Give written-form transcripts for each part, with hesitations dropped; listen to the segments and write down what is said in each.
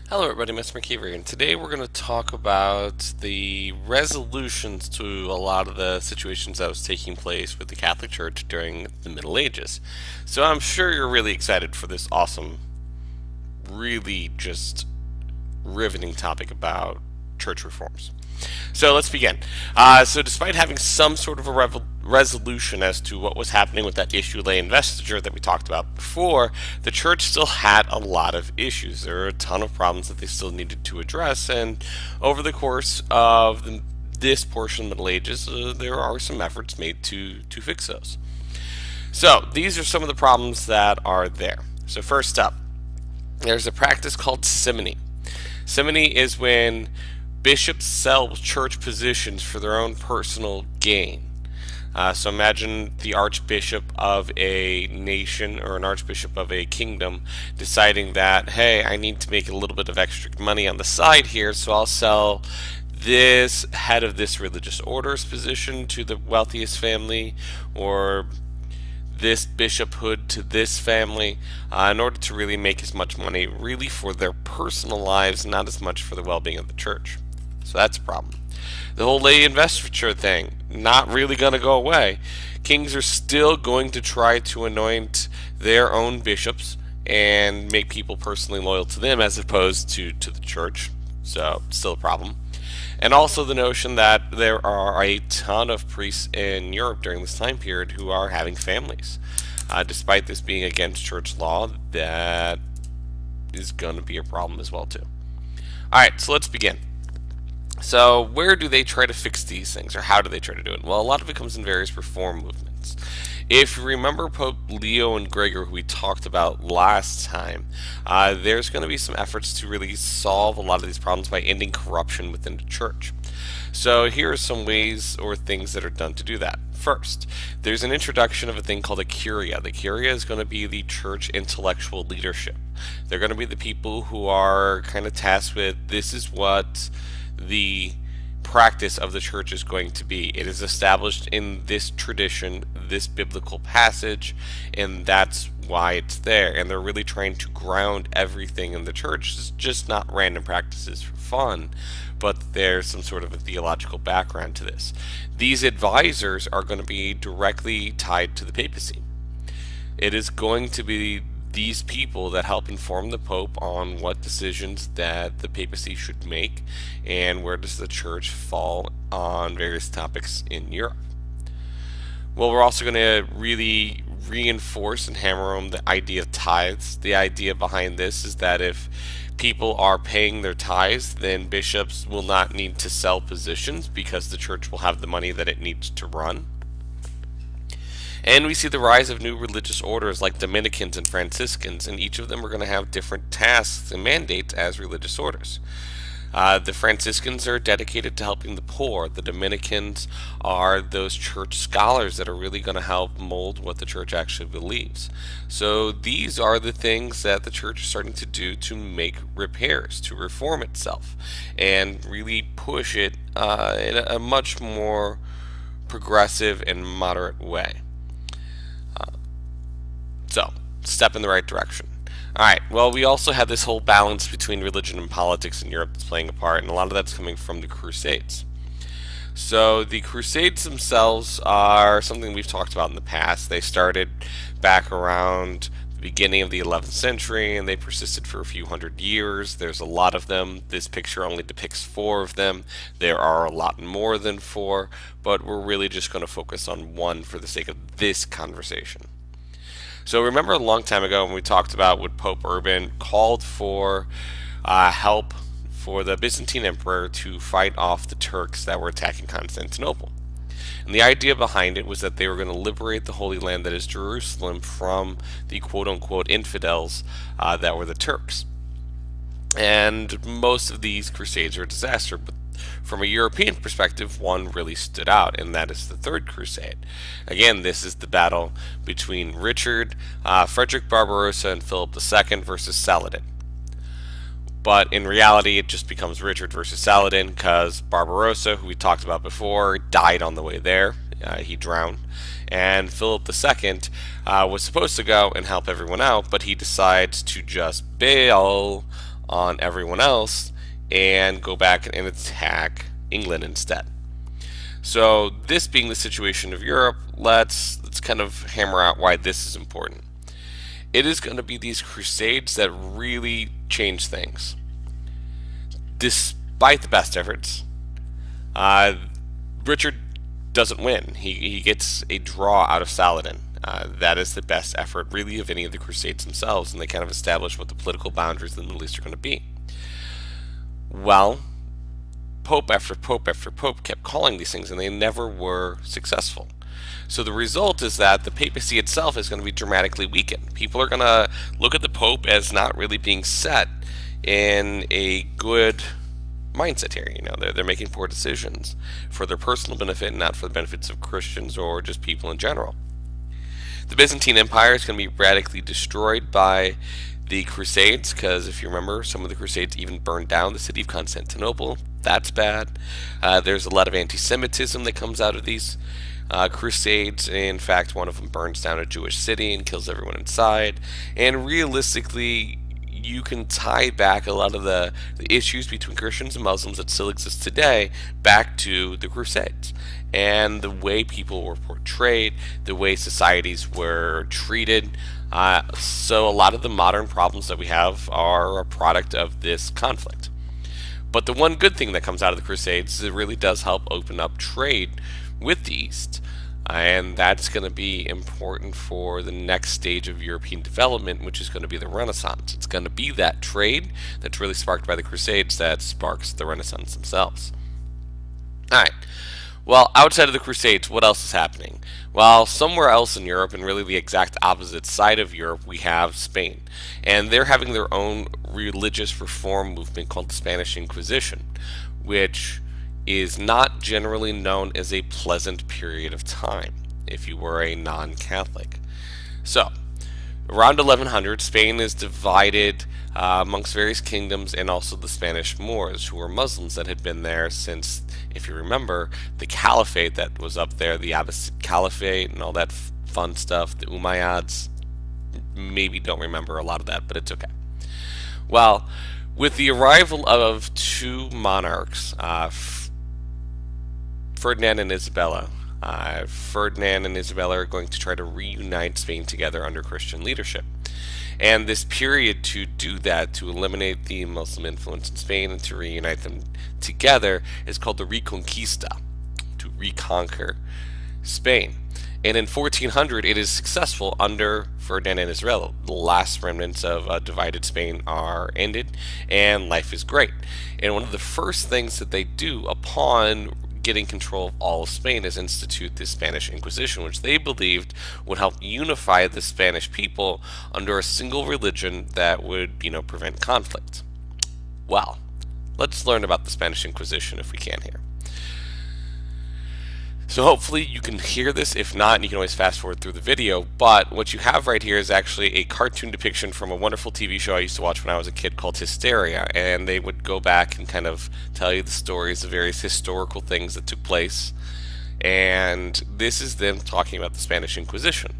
Hello everybody, Mr. McKeever, and today we're going to talk about the resolutions to a lot of the situations that was taking place with the Catholic Church during the Middle Ages. So I'm sure you're really excited for this awesome, really just riveting topic about church reforms. So let's begin. So, despite having some sort of a resolution as to what was happening with that issue lay investiture that we talked about before, the church still had a lot of issues. There were a ton of problems that they still needed to address, and over the course of this portion of the Middle Ages, there are some efforts made to fix those. So, these are some of the problems that are there. So, first up, there's a practice called simony. Simony is when bishops sell church positions for their own personal gain. So imagine the archbishop of a nation or an archbishop of a kingdom deciding that, hey, I need to make a little bit of extra money on the side here, so I'll sell this head of this religious order's position to the wealthiest family, or this bishophood to this family, in order to really make as much money really for their personal lives, not as much for the well-being of the church. So that's a problem. The whole lay investiture thing, not really going to go away. Kings are still going to try to anoint their own bishops and make people personally loyal to them as opposed to the church. So, still a problem. And also the notion that there are a ton of priests in Europe during this time period who are having families. Despite this being against church law, that is going to be a problem as well too. Alright, so let's begin. So where do they try to fix these things, or how do they try to do it? Well, a lot of it comes in various reform movements. If you remember Pope Leo and Gregor, who we talked about last time, there's going to be some efforts to really solve a lot of these problems by ending corruption within the church. So here are some ways or things that are done to do that. First, there's an introduction of a thing called a curia. The curia is going to be the church intellectual leadership. They're going to be the people who are kind of tasked with, this is what the practice of the church is going to be. It is established in this tradition, this biblical passage, and that's why it's there. And they're really trying to ground everything in the church. It's just not random practices for fun, but there's some sort of a theological background to this. These advisors are going to be directly tied to the papacy. It is going to be these people that help inform the Pope on what decisions that the papacy should make and where does the church fall on various topics in Europe. Well, we're also going to really reinforce and hammer home the idea of tithes. The idea behind this is that if people are paying their tithes, then bishops will not need to sell positions because the church will have the money that it needs to run. And we see the rise of new religious orders like Dominicans and Franciscans, and each of them are going to have different tasks and mandates as religious orders. The Franciscans are dedicated to helping the poor. The Dominicans are those church scholars that are really going to help mold what the church actually believes. So these are the things that the church is starting to do to make repairs, to reform itself, and really push it in a much more progressive and moderate way. So, step in the right direction. Alright, well, we also have this whole balance between religion and politics in Europe that's playing a part, and a lot of that's coming from the Crusades. So, the Crusades themselves are something we've talked about in the past. They started back around the beginning of the 11th century, and they persisted for a few hundred years. There's a lot of them. This picture only depicts 4 of them. There are a lot more than 4, but we're really just going to focus on one for the sake of this conversation. So remember a long time ago when we talked about when Pope Urban called for help for the Byzantine Emperor to fight off the Turks that were attacking Constantinople. And the idea behind it was that they were going to liberate the Holy Land, that is Jerusalem, from the quote-unquote infidels that were the Turks. And most of these crusades are a disaster, but from a European perspective, one really stood out, and that is the Third Crusade. Again, this is the battle between Frederick Barbarossa, and Philip II versus Saladin. But in reality, it just becomes Richard versus Saladin because Barbarossa, who we talked about before, died on the way there. He drowned. And Philip II was supposed to go and help everyone out, but he decides to just bail on everyone else and go back and attack England instead. So this being the situation of Europe, let's kind of hammer out why this is important. It is going to be these crusades that really change things. Despite the best efforts, uh, Richard doesn't win. He gets a draw out of Saladin. That is the best effort, really, of any of the Crusades themselves, and they kind of establish what the political boundaries of the Middle East are going to be. Well, Pope after Pope after Pope kept calling these things, and they never were successful. So the result is that the papacy itself is going to be dramatically weakened. People are going to look at the Pope as not really being set in a good mindset here. They're making poor decisions for their personal benefit and not for the benefits of Christians or just people in general. The Byzantine Empire is going to be radically destroyed by the Crusades, because if you remember, some of the Crusades even burned down the city of Constantinople. That's bad. There's a lot of anti-Semitism that comes out of these Crusades. In fact, one of them burns down a Jewish city and kills everyone inside. And realistically, you can tie back a lot of the issues between Christians and Muslims that still exist today back to the Crusades and the way people were portrayed, the way societies were treated. So a lot of the modern problems that we have are a product of this conflict. But the one good thing that comes out of the Crusades is it really does help open up trade with the East. And that's going to be important for the next stage of European development, which is going to be the Renaissance. It's going to be that trade that's really sparked by the Crusades that sparks the Renaissance themselves. Alright, well, outside of the Crusades, what else is happening? Well, somewhere else in Europe, and really the exact opposite side of Europe, we have Spain. And they're having their own religious reform movement called the Spanish Inquisition, which is not generally known as a pleasant period of time if you were a non-Catholic. So, around 1100, Spain is divided amongst various kingdoms and also the Spanish Moors, who were Muslims that had been there since, if you remember, the Caliphate that was up there, the Abbasid Caliphate and all that fun stuff, the Umayyads. Maybe don't remember a lot of that, but it's okay. Well, with the arrival of two monarchs, Ferdinand and Isabella. Ferdinand and Isabella are going to try to reunite Spain together under Christian leadership. And this period to do that, to eliminate the Muslim influence in Spain and to reunite them together, is called the Reconquista, to reconquer Spain. And in 1400, it is successful under Ferdinand and Isabella. The last remnants of divided Spain are ended, and life is great. And one of the first things that they do upon getting control of all of Spain is institute the Spanish Inquisition, which they believed would help unify the Spanish people under a single religion that would, prevent conflict. Well, let's learn about the Spanish Inquisition if we can here. So hopefully you can hear this. If not, you can always fast forward through the video. But what you have right here is actually a cartoon depiction from a wonderful TV show I used to watch when I was a kid called Hysteria. And they would go back and kind of tell you the stories of various historical things that took place. And this is them talking about the Spanish Inquisition.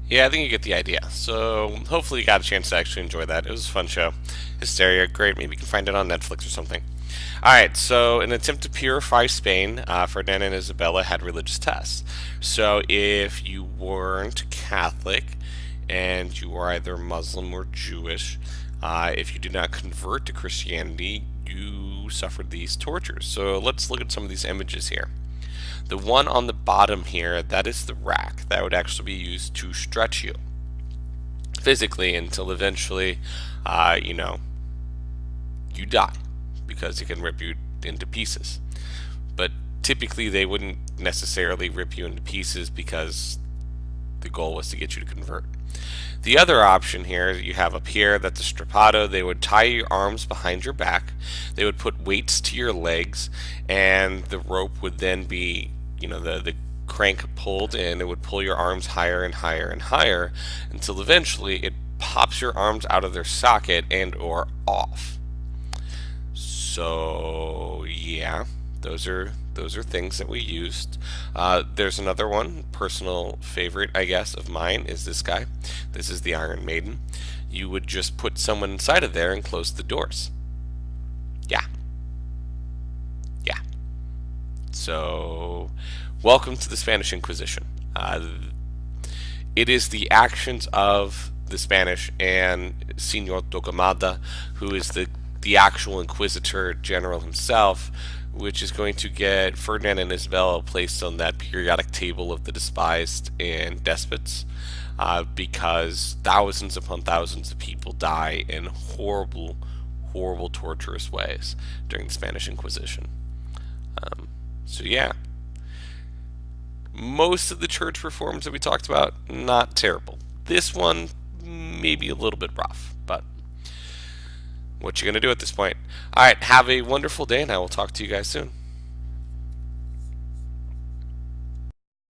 Yeah, I think you get the idea. So hopefully you got a chance to actually enjoy that. It was a fun show. Hysteria, great. Maybe you can find it on Netflix or something. All right, so in an attempt to purify Spain, Ferdinand and Isabella had religious tests. So if you weren't Catholic and you were either Muslim or Jewish, if you did not convert to Christianity, you suffered these tortures. So let's look at some of these images here. The one on the bottom here, that is the rack. That would actually be used to stretch you physically until eventually, you know, you die because it can rip you into pieces. But typically, they wouldn't necessarily rip you into pieces because the goal was to get you to convert. The other option here you have up here, that's a strappado. They would tie your arms behind your back. They would put weights to your legs, and the rope would then be, the crank pulled, and it would pull your arms higher and higher and higher until eventually it pops your arms out of their socket and or off. So yeah, those are things that we used. There's another one, personal favorite, I guess, of mine is this guy. This is the Iron Maiden. You would just put someone inside of there and close the doors. Yeah. Yeah. So, welcome to the Spanish Inquisition. It is the actions of the Spanish and Senor Torquemada, who is the actual Inquisitor General himself, which is going to get Ferdinand and Isabella placed on that periodic table of the despised and despots, because thousands upon thousands of people die in horrible, horrible, torturous ways during the Spanish Inquisition. So yeah, most of the church reforms that we talked about, not terrible. This one, maybe a little bit rough, but what you gonna do at this point? All right, have a wonderful day, and I will talk to you guys soon.